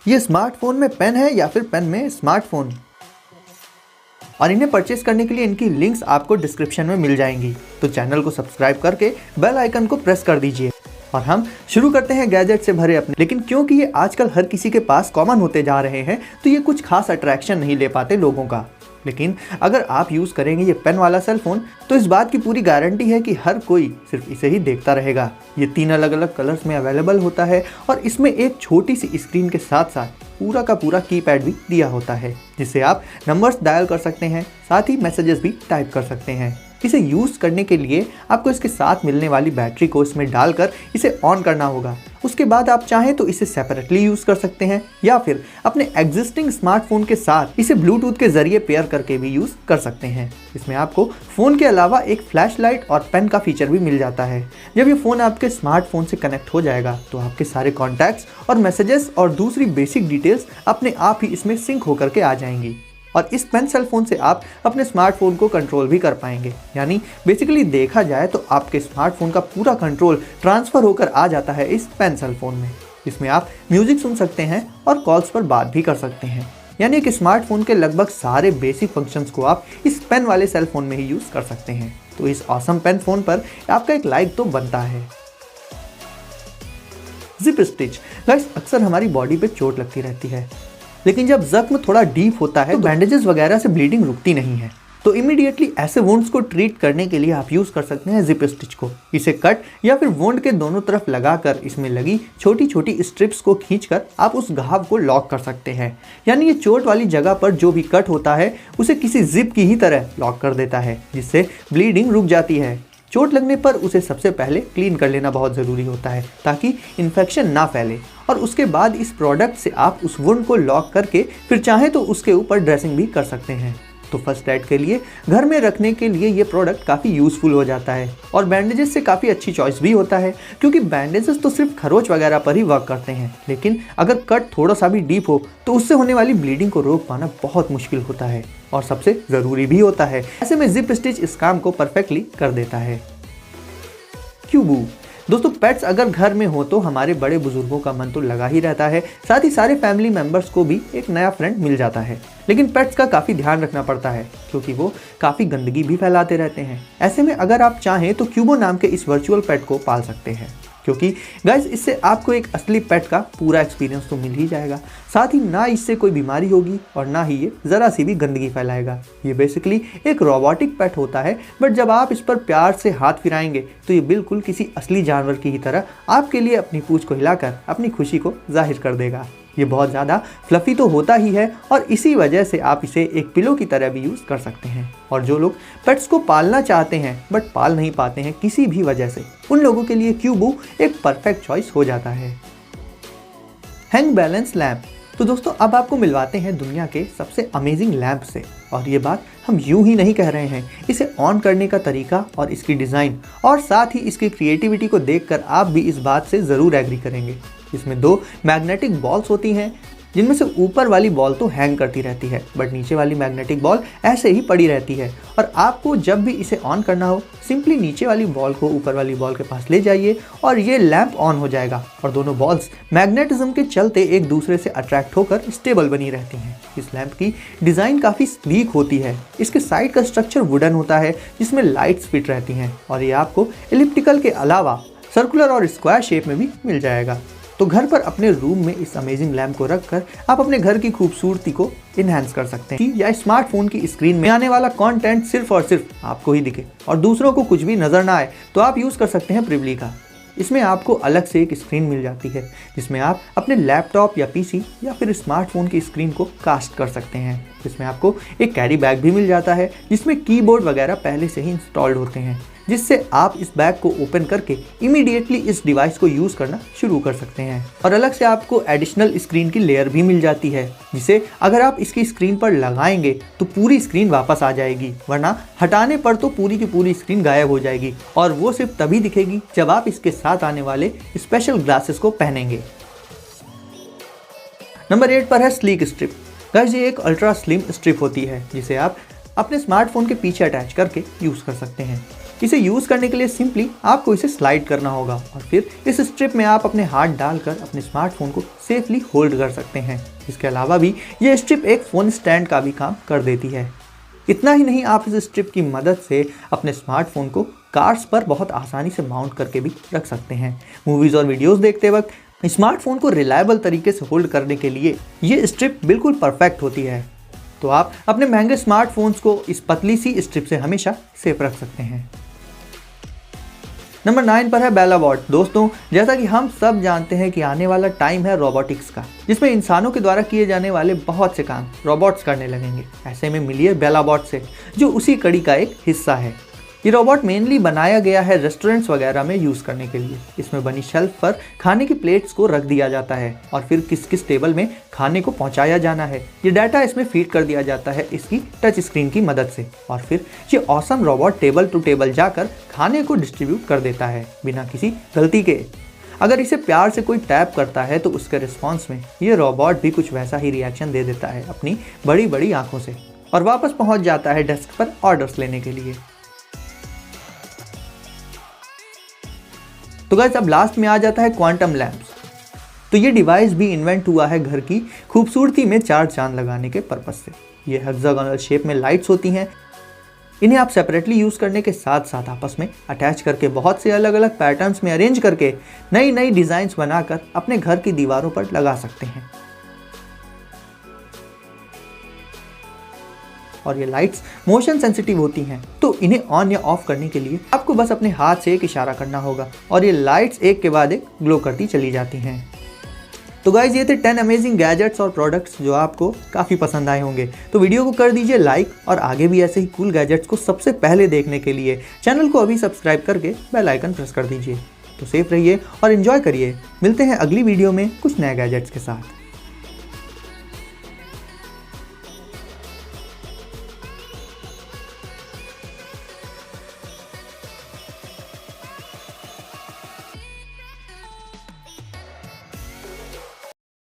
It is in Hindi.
ये स्मार्टफोन में पेन है या फिर पेन में स्मार्टफोन। और इन्हें परचेस करने के लिए इनकी लिंक्स आपको डिस्क्रिप्शन में मिल जाएंगी। तो चैनल को सब्सक्राइब करके बेल आइकन को प्रेस कर दीजिए। और हम शुरू करते हैं गैजेट से भरे अपने। लेकिन क्योंकि ये आजकल हर किसी के पास कॉमन होते जा रहे हैं तो ये कुछ खास अट्रैक्शन नहीं ले पाते लोगों का। लेकिन अगर आप यूज़ करेंगे ये पेन वाला सेल फोन तो इस बात की पूरी गारंटी है कि हर कोई सिर्फ इसे ही देखता रहेगा। ये 3 अलग अलग कलर्स में अवेलेबल होता है और इसमें एक छोटी सी स्क्रीन के साथ साथ पूरा का पूरा कीपैड भी दिया होता है, जिससे आप नंबर्स डायल कर सकते हैं, साथ ही मैसेजेस भी टाइप कर सकते हैं। इसे यूज़ करने के लिए आपको इसके साथ मिलने वाली बैटरी को इसमें डालकर इसे ऑन करना होगा। उसके बाद आप चाहें तो इसे सेपरेटली यूज़ कर सकते हैं या फिर अपने एग्जिस्टिंग स्मार्टफोन के साथ इसे ब्लूटूथ के जरिए पेयर करके भी यूज़ कर सकते हैं। इसमें आपको फ़ोन के अलावा एक फ्लैश लाइट और पेन का फीचर भी मिल जाता है। जब ये फ़ोन आपके स्मार्टफोन से कनेक्ट हो जाएगा तो आपके सारे कॉन्टैक्ट्स और मैसेजेस और दूसरी बेसिक डिटेल्स अपने आप ही इसमें सिंक होकर के आ जाएंगी। और इस पेन सेल फोन से आप अपने स्मार्टफोन को कंट्रोल भी कर पाएंगे। यानी बेसिकली देखा जाए तो आपके स्मार्टफोन का पूरा कंट्रोल ट्रांसफ़र होकर आ जाता है इस पेन सेल फोन में। इसमें आप म्यूज़िक सुन सकते हैं और कॉल्स पर बात भी कर सकते हैं। यानी कि स्मार्टफोन के लगभग सारे बेसिक फंक्शंस को आप इस पेन वाले सेल फोन में ही यूज़ कर सकते हैं। तो इस ऑसम पेन फोन पर आपका एक लाइक तो बनता है। Zip stitch. गाइस, अक्सर हमारी बॉडी पे चोट लगती रहती है, लेकिन जब जख्म थोड़ा डीप होता है तो बैंडेजेस वगैरह से ब्लीडिंग रुकती नहीं है। तो इमीडिएटली ऐसे वुंड्स को ट्रीट करने के लिए आप यूज़ कर सकते हैं जिप स्टिच को। इसे कट या फिर वुंड के दोनों तरफ लगाकर इसमें लगी छोटी छोटी स्ट्रिप्स को खींचकर आप उस घाव को लॉक कर सकते हैं। यानी ये चोट वाली जगह पर जो भी कट होता है उसे किसी जिप की ही तरह लॉक कर देता है, जिससे ब्लीडिंग रुक जाती है। चोट लगने पर उसे सबसे पहले क्लीन कर लेना बहुत ज़रूरी होता है ताकि इन्फेक्शन ना फैले। और उसके बाद इस प्रोडक्ट से आप उस वुंड को लॉक करके फिर चाहें तो उसके ऊपर ड्रेसिंग भी कर सकते हैं। तो फर्स्ट एड के लिए घर में रखने के लिए ये प्रोडक्ट काफ़ी यूज़फुल हो जाता है और बैंडेजेस से काफ़ी अच्छी चॉइस भी होता है, क्योंकि बैंडेजेस तो सिर्फ खरोच वगैरह पर ही वर्क करते हैं। लेकिन अगर कट थोड़ा सा भी डीप हो तो उससे होने वाली ब्लीडिंग को रोक पाना बहुत मुश्किल होता है और सबसे ज़रूरी भी होता है। ऐसे में जिप स्टिच इस काम को परफेक्टली कर देता है। क्यूबू। दोस्तों, पेट्स अगर घर में हो तो हमारे बड़े बुजुर्गों का मन तो लगा ही रहता है, साथ ही सारे फैमिली मेंबर्स को भी एक नया फ्रेंड मिल जाता है। लेकिन पेट्स का काफ़ी ध्यान रखना पड़ता है क्योंकि वो काफ़ी गंदगी भी फैलाते रहते हैं। ऐसे में अगर आप चाहें तो क्यूबो नाम के इस वर्चुअल पेट को पाल सकते हैं, क्योंकि गाइस इससे आपको एक असली पेट का पूरा एक्सपीरियंस तो मिल ही जाएगा। साथ ही ना इससे कोई बीमारी होगी और ना ही ये ज़रा सी भी गंदगी फैलाएगा। ये बेसिकली एक रोबोटिक पेट होता है, बट जब आप इस पर प्यार से हाथ फिराएंगे तो ये बिल्कुल किसी असली जानवर की ही तरह आपके लिए अपनी पूंछ को हिलाकर अपनी खुशी को जाहिर कर देगा। ये बहुत ज़्यादा फ्लफ़ी तो होता ही है और इसी वजह से आप इसे एक पिलो की तरह भी यूज़ कर सकते हैं। और जो लोग पेट्स को पालना चाहते हैं बट पाल नहीं पाते हैं किसी भी वजह से, उन लोगों के लिए क्यूबो एक परफेक्ट चॉइस हो जाता है। Hang balance lamp. तो दोस्तों, अब आपको मिलवाते हैं दुनिया के सबसे अमेजिंग लैम्प से। और ये बात हम यूं ही नहीं कह रहे हैं, इसे ऑन करने का तरीका और इसकी डिज़ाइन और साथ ही इसकी क्रिएटिविटी को देखकर आप भी इस बात से ज़रूर एग्री करेंगे। इसमें 2 मैग्नेटिक बॉल्स होती हैं, जिनमें से ऊपर वाली बॉल तो हैंग करती रहती है बट नीचे वाली मैग्नेटिक बॉल ऐसे ही पड़ी रहती है। और आपको जब भी इसे ऑन करना हो सिंपली नीचे वाली बॉल को ऊपर वाली बॉल के पास ले जाइए और ये लैंप ऑन हो जाएगा और दोनों बॉल्स मैग्नेटिज्म के चलते एक दूसरे से अट्रैक्ट होकर स्टेबल बनी रहती हैं। इस लैंप की डिज़ाइन काफ़ी स्लीक होती है। इसके साइड का स्ट्रक्चर वुडन होता है जिसमें लाइट्स फिट रहती हैं और ये आपको एलिप्टिकल के अलावा सर्कुलर और स्क्वायर शेप में भी मिल जाएगा। तो घर पर अपने रूम में इस अमेजिंग लैम्प को रखकर आप अपने घर की खूबसूरती को इन्हांस कर सकते हैं या स्मार्टफोन की स्क्रीन में आने वाला कंटेंट सिर्फ और सिर्फ आपको ही दिखे और दूसरों को कुछ भी नजर ना आए तो आप यूज़ कर सकते हैं प्रिवली का। इसमें आपको अलग से एक स्क्रीन मिल जाती है जिसमें आप अपने लैपटॉप या पीसी या फिर स्मार्टफोन की स्क्रीन को कास्ट कर सकते हैं। इसमें आपको एक कैरी बैग भी मिल जाता है जिसमें कीबोर्ड वगैरह पहले से ही इंस्टॉल्ड होते हैं, जिससे आप इस बैग को ओपन करके इमीडिएटली इस डिवाइस को यूज़ करना शुरू कर सकते हैं। और अलग से आपको एडिशनल स्क्रीन की लेयर भी मिल जाती है जिसे अगर आप इसकी स्क्रीन पर लगाएंगे तो पूरी स्क्रीन वापस आ जाएगी, वरना हटाने पर तो पूरी की पूरी स्क्रीन गायब हो जाएगी और वो सिर्फ तभी दिखेगी जब आप इसके साथ आने वाले स्पेशल ग्लासेस को पहनेंगे। नंबर 8 पर है स्लीक स्ट्रिप। गाइस, ये एक अल्ट्रा स्लिम स्ट्रिप होती है जिसे आप अपने स्मार्टफोन के पीछे अटैच करके यूज़ कर सकते हैं। इसे यूज़ करने के लिए सिंपली आपको इसे स्लाइड करना होगा और फिर इस स्ट्रिप में आप अपने हाथ डालकर अपने स्मार्टफोन को सेफली होल्ड कर सकते हैं। इसके अलावा भी ये स्ट्रिप एक फ़ोन स्टैंड का भी काम कर देती है। इतना ही नहीं, आप इस स्ट्रिप की मदद से अपने स्मार्टफोन को कार्स पर बहुत आसानी से माउंट करके भी रख सकते हैं। मूवीज़ और वीडियोज़ देखते वक्त स्मार्टफोन को रिलायबल तरीके से होल्ड करने के लिए ये स्ट्रिप बिल्कुल परफेक्ट होती है। तो आप अपने महंगे स्मार्टफोन्स को इस पतली सी स्ट्रिप से हमेशा सेफ रख सकते हैं। नंबर 9 पर है बेला बॉट। दोस्तों, जैसा कि हम सब जानते हैं कि आने वाला टाइम है रोबोटिक्स का, जिसमें इंसानों के द्वारा किए जाने वाले बहुत से काम रोबोट्स करने लगेंगे। ऐसे में मिलिए बेला बॉट से, जो उसी कड़ी का एक हिस्सा है। ये रोबोट मेनली बनाया गया है रेस्टोरेंट्स वगैरह में यूज़ करने के लिए। इसमें बनी शेल्फ पर खाने की प्लेट्स को रख दिया जाता है और फिर किस किस टेबल में खाने को पहुंचाया जाना है, ये डाटा इसमें फीड कर दिया जाता है इसकी टच स्क्रीन की मदद से। और फिर ये awesome robot table to table जाकर खाने को डिस्ट्रीब्यूट कर देता है बिना किसी गलती के। अगर इसे प्यार से कोई टैप करता है तो उसके रिस्पॉन्स में ये रोबोट भी कुछ वैसा ही रिएक्शन दे देता है अपनी बड़ी बड़ी आंखों से और वापस पहुँच जाता है डेस्क पर ऑर्डर्स लेने के लिए। तो गाइस, अब लास्ट में आ जाता है क्वांटम लैंप्स। तो ये डिवाइस भी इन्वेंट हुआ है घर की खूबसूरती में 4 चांद लगाने के पर्पस से। ये हेक्सागोनल शेप में लाइट्स होती हैं। इन्हें आप सेपरेटली यूज़ करने के साथ साथ आपस में अटैच करके बहुत से अलग अलग पैटर्न्स में अरेंज करके नई नई डिज़ाइंस बनाकर अपने घर की दीवारों पर लगा सकते हैं। और ये लाइट्स मोशन सेंसिटिव होती हैं, तो इन्हें ऑन या ऑफ करने के लिए आपको बस अपने हाथ से एक इशारा करना होगा और ये लाइट्स एक के बाद एक ग्लो करती चली जाती हैं। तो गाइज, ये थे 10 अमेजिंग गैजेट्स और प्रोडक्ट्स जो आपको काफ़ी पसंद आए होंगे। तो वीडियो को कर दीजिए लाइक और आगे भी ऐसे ही कूल गैजेट्स को सबसे पहले देखने के लिए चैनल को अभी सब्सक्राइब करके बेल आइकन प्रेस कर दीजिए। तो सेफ रहिए और एंजॉय करिए। मिलते हैं अगली वीडियो में कुछ नए गैजेट्स के साथ।